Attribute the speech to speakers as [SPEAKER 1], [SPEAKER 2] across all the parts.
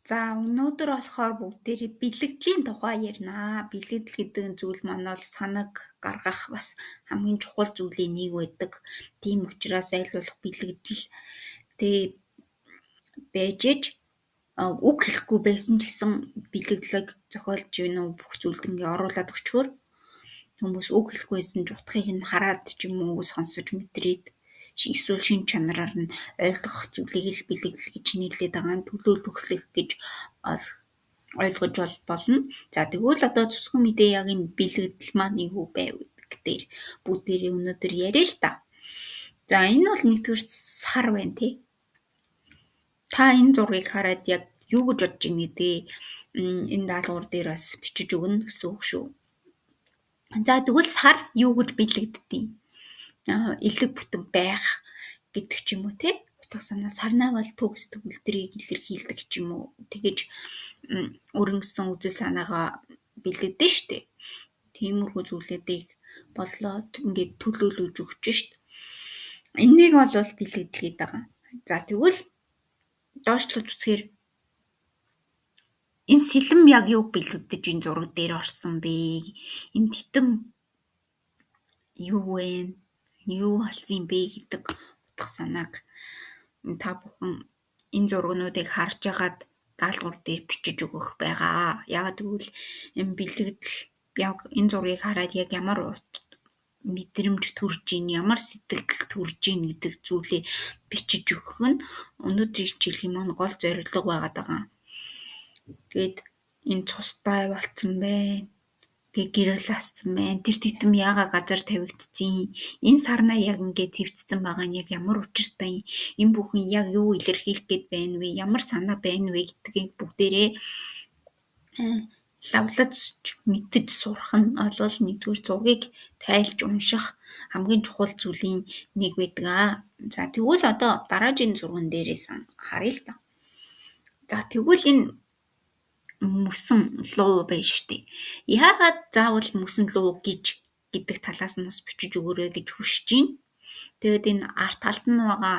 [SPEAKER 1] За өнөөдөр болохоор бүгдээрээ бэлгэдлийн тухай яринаа. Бэлгэдэл гэдэг зүйл маань бол санаг гаргах бас хамгийн чухал зүйлийн нэг байдаг. Тийм учраас айлуулах бэлгэдэл тэгээ байж ээж үг хэлэхгүй байсан ч гэсэн бэлгэдлийг зохиолж гинэ бүх зүйлд ингээ оруулаад өчгөр хүмүүс үг хэлэхгүй байсан ч утгыг нь хараад ч юм уу сонсож мэдрээд эсвэл шин чанараар нь ойлгох зүйлийг л бэлгэдэл гэж нэрлэдэг байгаа. Төлөөлөх гэж ойлгож болно. За тэгвэл одоо цусган мэдээ яг энэ бэлгэдэл маань юу байв гэдэг бүгдээрээ өнөөдөр яриа л та. За энэ бол нэгдүгээр сар байна тий. Та энэ зургийг хараад яг юу гэж бодож байна гэдэг энэ даалгавар дээр бас бичиж өгнө гэсэн үг шүү. За тэгвэл сар юу гэж бэлэгддэг? Элэг бүтэн байх гэдэг ч юм уу тий. Утга санаа сарнаа бол төгс төгөлдрийг илэрхийлдэг ч юм уу. Тэгэж өрөнгөсөн үзэл санаагаа бэлэгдэн штэ. Тиймэрхүү зүйлүүдийг болоод ингээд төлөөлөж өгч штэ. Энийг бол бэлэгдэл гэдэг байгаа. За тэгвэл доошлоод үзэхээр энэ сэлэм яг юу бэлэгдэж энэ зураг дээр орсон бэ? Энэ титэм юу вэ? Юу болсон бэ гэдэг утга санааг та бүхэн энэ зургуудыг харж агаад даалгавар дээр бичиж өгөх байгаа. Яагаад гэвэл энэ бэлэгдэл яг энэ зургийг хараад яг ямар мэдрэмж төрж ийн, ямар сэтгэл төрж ийн гэдэг зүйлээ бичиж өгөх нь өнөөдрийн хичээлийн маань гол зорилго байгаад байгаа. Тэгээд энэ цустай болцсон байна. Тэгээ гэрэл асцсан байна. Тэр титэм яага газар тавигдсан. Энэ сарнаа яг ингээд твцсэн байгаа нь яг ямар учиртай юм. Энэ бүхэн яг юу илэрхийлэх гээд байна вэ? Ямар санаа байна вэ гэдгийг бүгдээрээ лавлаж мэдэж сурах нь олвол нэгдүгээр зургийг тайлж унших хамгийн чухал зүйлийн нэг байдаг. За тэгвэл одоо дараагийн зурган дээрээс харъя л та. За тэгвэл энэ мөсөн луу байж штэ. Яагаад заавал мөсөн луу гэдэг талаас нь бас бичиж өгөөрэй гэж хүсэж байна. Тэгээд энэ арт талд нь байгаа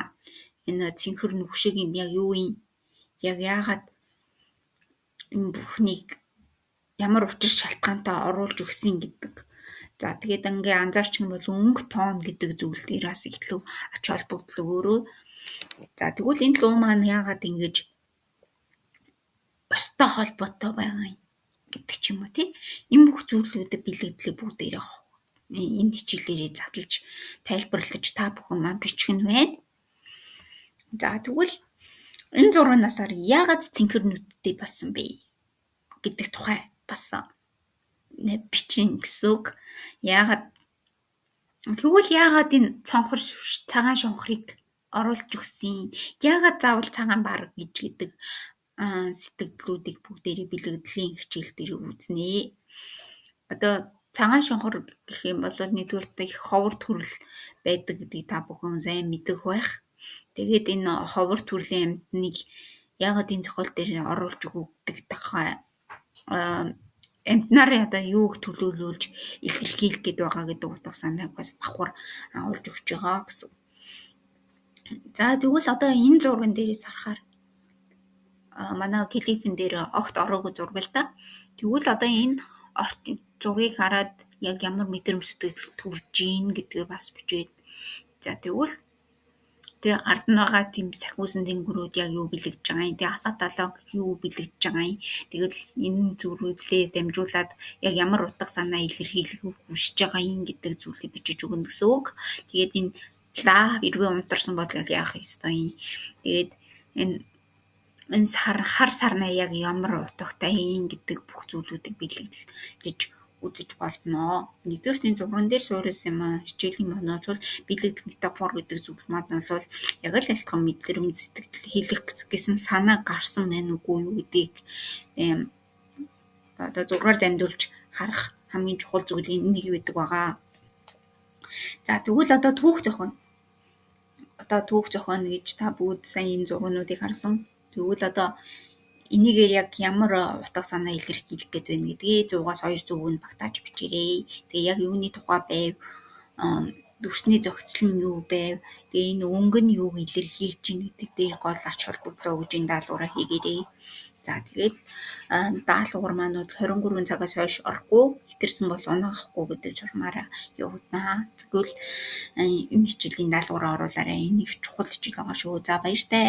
[SPEAKER 1] энэ цэнхэр нүгшиг юм яг юу юм? Яг яагаад энэ бүхнийг ямар учир шалтгаантай оруулж өгсөн гэдэг. За тэгээд ингээ анзаарчих юм бол өнгө тоон гэдэг зүйл дээр бас ихлүү ач холбогдол өгөөрэй. За тэгвэл энэ луу маань яагаад ингэж бустай холбоотой байгаа юм гэдэг ч юм уу тий. Энэ бүх зүйлүүдэд бэлэгдлээ бүгдээрээ энэ хичээлээрээ задлаж тайлбарлаж та бүхэн маань бичих нь байна. За тэгвэл энэ зургаас яагаад цэнхэр нүдтэй болсон бэ гэдэг тухай бас бичин гэсэн үг. Яагаад энэ цонхор цагаан шонхорыг оруулж өгсөн? Яагаад заавал цагаан баг гэдэг сэтгэлдлүүдийг бүгдээрээ бэлгэдлийн хичээл дээр үзнэ. Одоо цагаан шонхор гэх юм бол нэгдүгээр их ховор төрөл байдаг гэдгийг та бүхэн сайн мэдэх байх. Тэгээд энэ ховор төрлийн амьтныг яагаад энэ зохиол дээр оруулж өгдөг тухай амьтнаар одоо юуг төлөөлүүлж илэрхийлэх гээд байгаа гэдэг утга санааг бас давхар агуулж өгч байгаа гэсэн. За тэгвэл одоо энэ зурган дээрээс харахаар манай клипэн дээр огт ороогүй зураг л да. Тэгвэл одоо энэ зургийг хараад яг ямар мэдрэмж сэтгэл төрж ийн гэдгээ бас бичээд. За тэгвэл тэгээ ард нь байгаа тийм сахиусан дэнгэрүүд яг юу бэлэгдэж байгаа юм. Тэгээ хасаа талаа юу бэлэгдэж байгаа юм. Тэгэл энэ зүйлээ дамжуулаад яг ямар утга санаа илэрхийлэх хүсэж байгаа юм гэдэг зүйлийг бичиж өгнө гэсэн үг. Тэгээд энэ лав хэрвээ унтарсан бол яах ёстой юм. Тэгээд энэ хар сарнаа яг ямар утгатай юм гэдэг бүх зүйлүүдийг бэлэгдэл гэж үзэж болно. Нэгдүгээр энэ зурган дээр суурилсан юм хичээлийн маань бол бэлэгдэл метафор гэдэг зүйл маань бол яг л альтхан мэдрэмж сэтгэл хэлэх гэсэн санаа гарсан байна уугүй юу гэдгийг одоо зургаар дамжуулж харах хамгийн чухал зүйлийн нэг байдаг байгаа. За тэгвэл одоо түүх зохион. Одоо түүх зохион гэж та бүгд сайн энэ зургуудыг харсан. Тэгвэл одоо энийгээр яг ямар утга санаа илэрхийлэх гээд байна гэдгийг 100-аас 200 хүн багтааж бичээрэй. Тэгээ яг юуны тухай байв? Дүрсний зохицол нь юу байв? Тэгээ энэ өнгө нь юуг илэрхийлж ийн гэдэг дээр гол ач холбогдол өгж энэ даалгавраа хийгээрэй. За тэгээд даалгавар маань бол 23 цагаас хойш орохгүй, хэтэрсэн бол оноо авахгүй гэдэг журмаараа явагдана. Тэгвэл энэ хичээлийн даалгавраа оруулаарай. Энэ их чухал хичээл байгаа шүү. За баяртай.